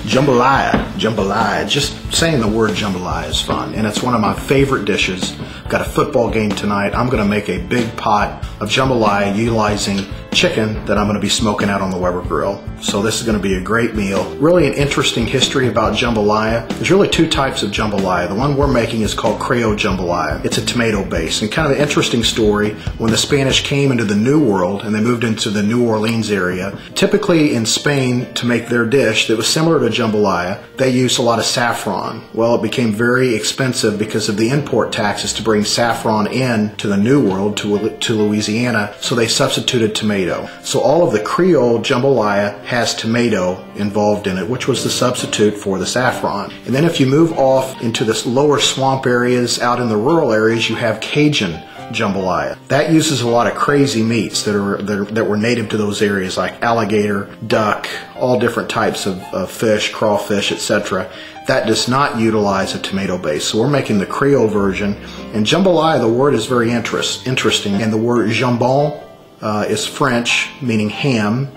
Jambalaya, jambalaya. Just saying the word jambalaya is fun, and it's one of my favorite dishes. Got a football game tonight. I'm going to make a big pot of jambalaya utilizing chicken that I'm going to be smoking out on the Weber grill. So this is going to be a great meal. Really an interesting history about jambalaya. There's really two types of jambalaya. The one we're making is called Creole jambalaya. It's a tomato base, and kind of an interesting story. When the Spanish came into the New World and they moved into the New Orleans area, typically in Spain, to make their dish that was similar to jambalaya, they used a lot of saffron. Well, it became very expensive because of the import taxes to bring saffron in to the New World, to Louisiana, so they substituted tomato. So all of the Creole jambalaya has tomato involved in it, which was the substitute for the saffron. And then if you move off into the lower swamp areas, out in the rural areas, you have Cajun jambalaya. That uses a lot of crazy meats that were native to those areas, like alligator, duck, all different types of fish, crawfish, etc. That does not utilize a tomato base. So we're making the Creole version. And jambalaya, the word is very interesting. And the word jambon is French, meaning ham.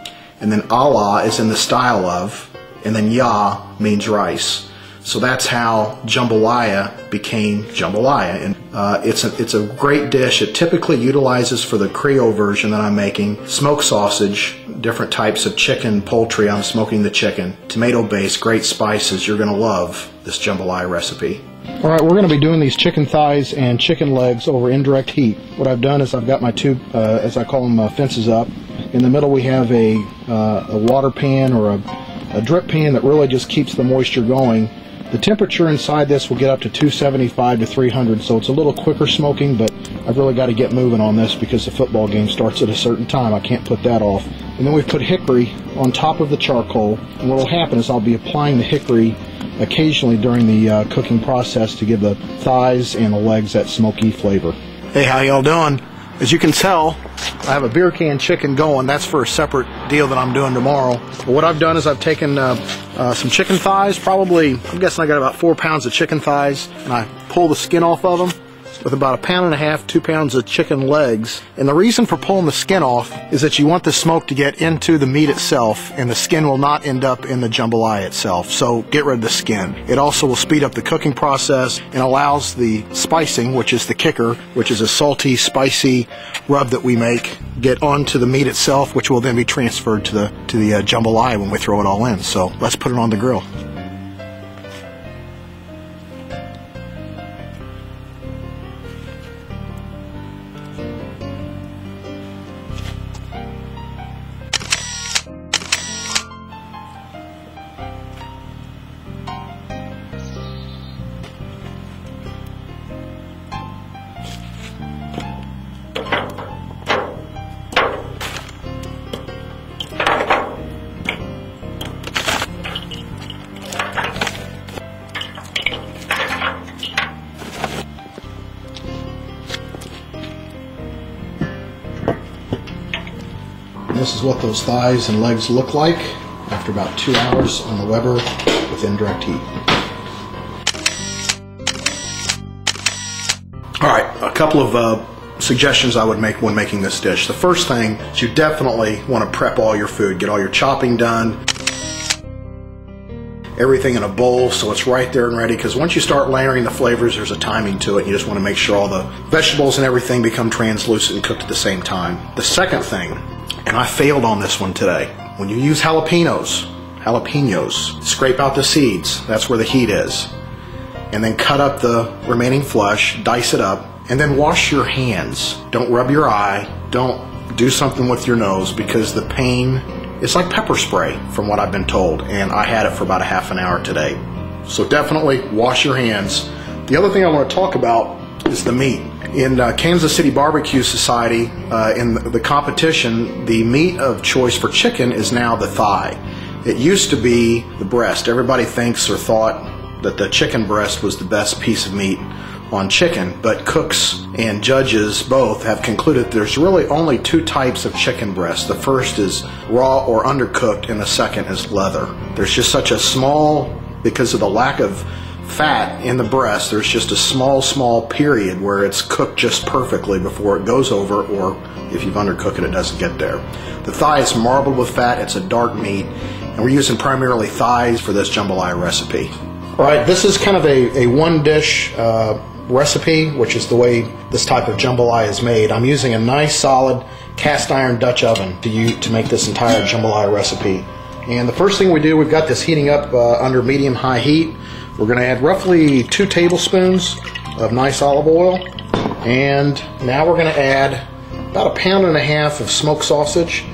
And then Allah is in the style of, and then ya means rice. So that's how jambalaya became jambalaya, and it's a great dish. It typically utilizes, for the Creole version that I'm making, smoked sausage, different types of chicken, poultry. I'm smoking the chicken, tomato base, great spices. You're going to love this jambalaya recipe. All right, we're going to be doing these chicken thighs and chicken legs over indirect heat. What I've done is I've got my two, as I call them, fences up. In the middle we have a water pan or a drip pan that really just keeps the moisture going. The temperature inside this will get up to 275 to 300, so it's a little quicker smoking, but I've really got to get moving on this because the football game starts at a certain time. I can't put that off. And then we've put hickory on top of the charcoal, and what will happen is I'll be applying the hickory occasionally during the cooking process to give the thighs and the legs that smoky flavor. Hey, how y'all doing? As you can tell, I have a beer can chicken going. That's for a separate deal that I'm doing tomorrow. But what I've done is I've taken some chicken thighs, probably, I'm guessing I got about 4 pounds of chicken thighs, and I pull the skin off of them with about 1.5 pounds, 2 pounds of chicken legs. And the reason for pulling the skin off is that you want the smoke to get into the meat itself, and the skin will not end up in the jambalaya itself. So get rid of the skin. It also will speed up the cooking process and allows the spicing, which is the kicker, which is a salty, spicy rub that we make, get onto the meat itself, which will then be transferred to the jambalaya when we throw it all in. So let's put it on the grill. This is what those thighs and legs look like after about 2 hours on the Weber with indirect heat. Alright, a couple of suggestions I would make when making this dish. The first thing is you definitely want to prep all your food. Get all your chopping done, everything in a bowl so it's right there and ready, because once you start layering the flavors, there's a timing to it. You just want to make sure all the vegetables and everything become translucent and cooked at the same time. The second thing, and I failed on this one today, when you use jalapenos, scrape out the seeds, that's where the heat is, and then cut up the remaining flesh, dice it up, and then wash your hands. Don't rub your eye, don't do something with your nose, because the pain, it's like pepper spray from what I've been told, and I had it for about a half an hour today. So definitely wash your hands. The other thing I want to talk about is the meat. In Kansas City Barbecue Society, in the competition, the meat of choice for chicken is now the thigh. It used to be the breast. Everybody thinks or thought that the chicken breast was the best piece of meat on chicken, but cooks and judges both have concluded there's really only two types of chicken breast. The first is raw or undercooked, and the second is leather. There's just such a small, because of the lack of fat in the breast, there's just a small period where it's cooked just perfectly before it goes over, or if you've undercooked it, it doesn't get there. The thigh is marbled with fat. It's a dark meat, and we're using primarily thighs for this jambalaya recipe. All right, this is kind of a one dish recipe, which is the way this type of jambalaya is made. I'm using a nice solid cast iron Dutch oven to make this entire jambalaya recipe. And the first thing we do, we've got this heating up under medium-high heat. We're going to add roughly 2 tablespoons of nice olive oil, and now we're going to add about 1.5 pounds of smoked sausage.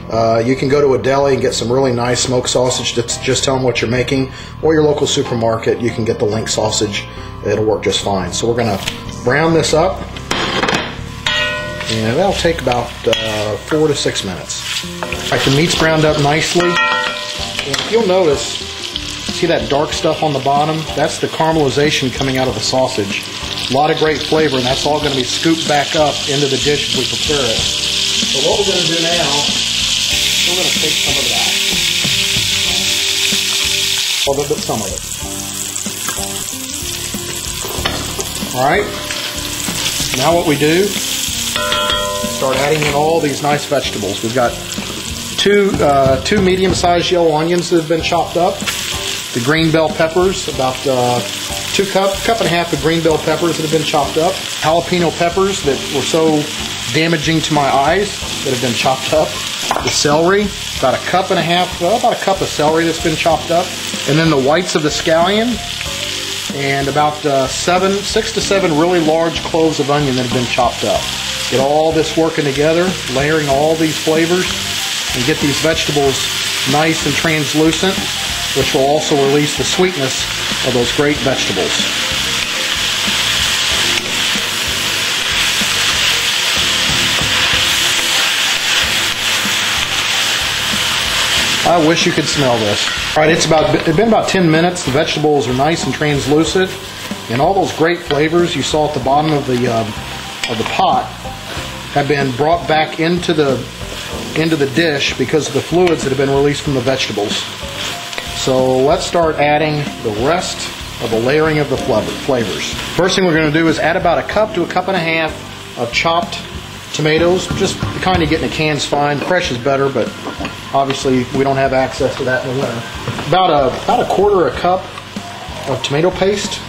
You can go to a deli and get some really nice smoked sausage. Just tell them what you're making, or your local supermarket. You can get the link sausage. It'll work just fine. So we're going to brown this up, and that'll take about 4 to 6 minutes. All right, the meat's browned up nicely, and if you'll notice, see that dark stuff on the bottom? That's the caramelization coming out of the sausage. A lot of great flavor, and that's all going to be scooped back up into the dish as we prepare it. So what we're going to do now, we're going to take some of that. A little bit, some of it. Alright, now what we do, start adding in all these nice vegetables. We've got two medium-sized yellow onions that have been chopped up, the green bell peppers, about cup and a half of green bell peppers that have been chopped up, jalapeno peppers that were so damaging to my eyes that have been chopped up, the celery, about a cup and a half, about a cup of celery that's been chopped up, and then the whites of the scallion, and about 6 to 7 really large cloves of onion that have been chopped up. Get all this working together, layering all these flavors, and get these vegetables nice and translucent, which will also release the sweetness of those great vegetables. I wish you could smell this. All right, it's been about 10 minutes. The vegetables are nice and translucent, and all those great flavors you saw at the bottom of the pot have been brought back into the dish because of the fluids that have been released from the vegetables. So let's start adding the rest of the layering of the flavors. First thing we're going to do is add about a cup to a cup and a half of chopped tomatoes. Just the kind you get in a can's fine. Fresh is better, but obviously we don't have access to that in the winter. About a quarter a cup of tomato paste.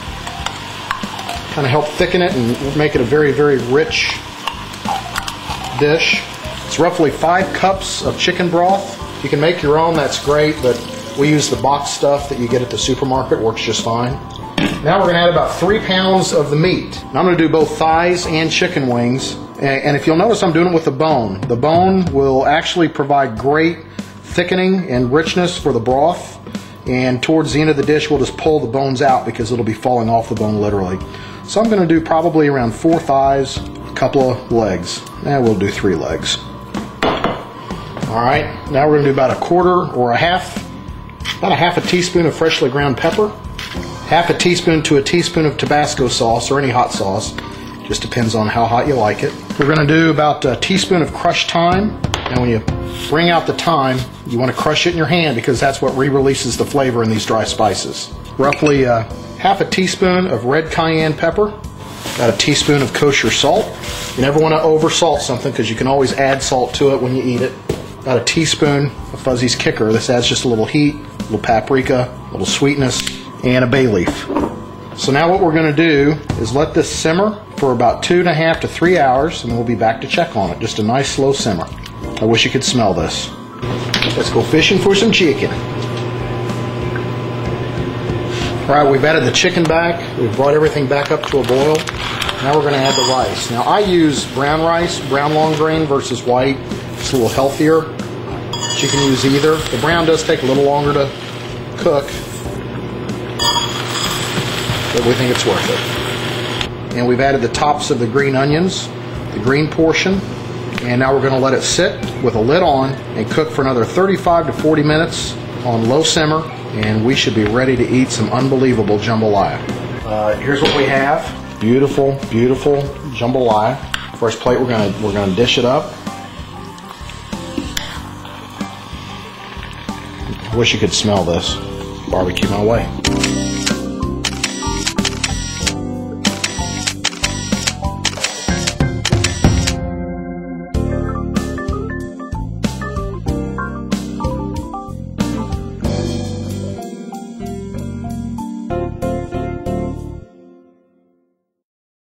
Kind of help thicken it and make it a very, very rich dish. It's roughly 5 cups of chicken broth. You can make your own, that's great, but we use the box stuff that you get at the supermarket, works just fine. Now we're going to add about 3 pounds of the meat. Now I'm going to do both thighs and chicken wings. And if you'll notice, I'm doing it with the bone. The bone will actually provide great thickening and richness for the broth. And towards the end of the dish, we'll just pull the bones out because it'll be falling off the bone literally. So I'm going to do probably around 4 thighs, a couple of legs. And we'll do 3 legs. Alright, now we're going to do about a quarter or about a half a teaspoon of freshly ground pepper, half a teaspoon to a teaspoon of Tabasco sauce or any hot sauce. Just depends on how hot you like it. We're going to do about a teaspoon of crushed thyme. And when you bring out the thyme, you want to crush it in your hand because that's what re-releases the flavor in these dry spices. Roughly half a teaspoon of red cayenne pepper, about a teaspoon of kosher salt. You never want to over salt something because you can always add salt to it when you eat it. About a teaspoon of Fuzzy's Kicker. This adds just a little heat, a little paprika, a little sweetness, and a bay leaf. So now what we're going to do is let this simmer for about 2.5 to 3 hours, and we'll be back to check on it. Just a nice slow simmer. I wish you could smell this. Let's go fishing for some chicken. Alright, we've added the chicken back. We've brought everything back up to a boil. Now we're going to add the rice. Now I use brown rice, brown long grain versus white. It's a little healthier, but you can use either. The brown does take a little longer to cook, but we think it's worth it. And we've added the tops of the green onions, the green portion, and now we're going to let it sit with a lid on and cook for another 35 to 40 minutes on low simmer, and we should be ready to eat some unbelievable jambalaya. Here's what we have. Beautiful, beautiful jambalaya. First plate, we're going to dish it up. I wish you could smell this. Barbecue my way.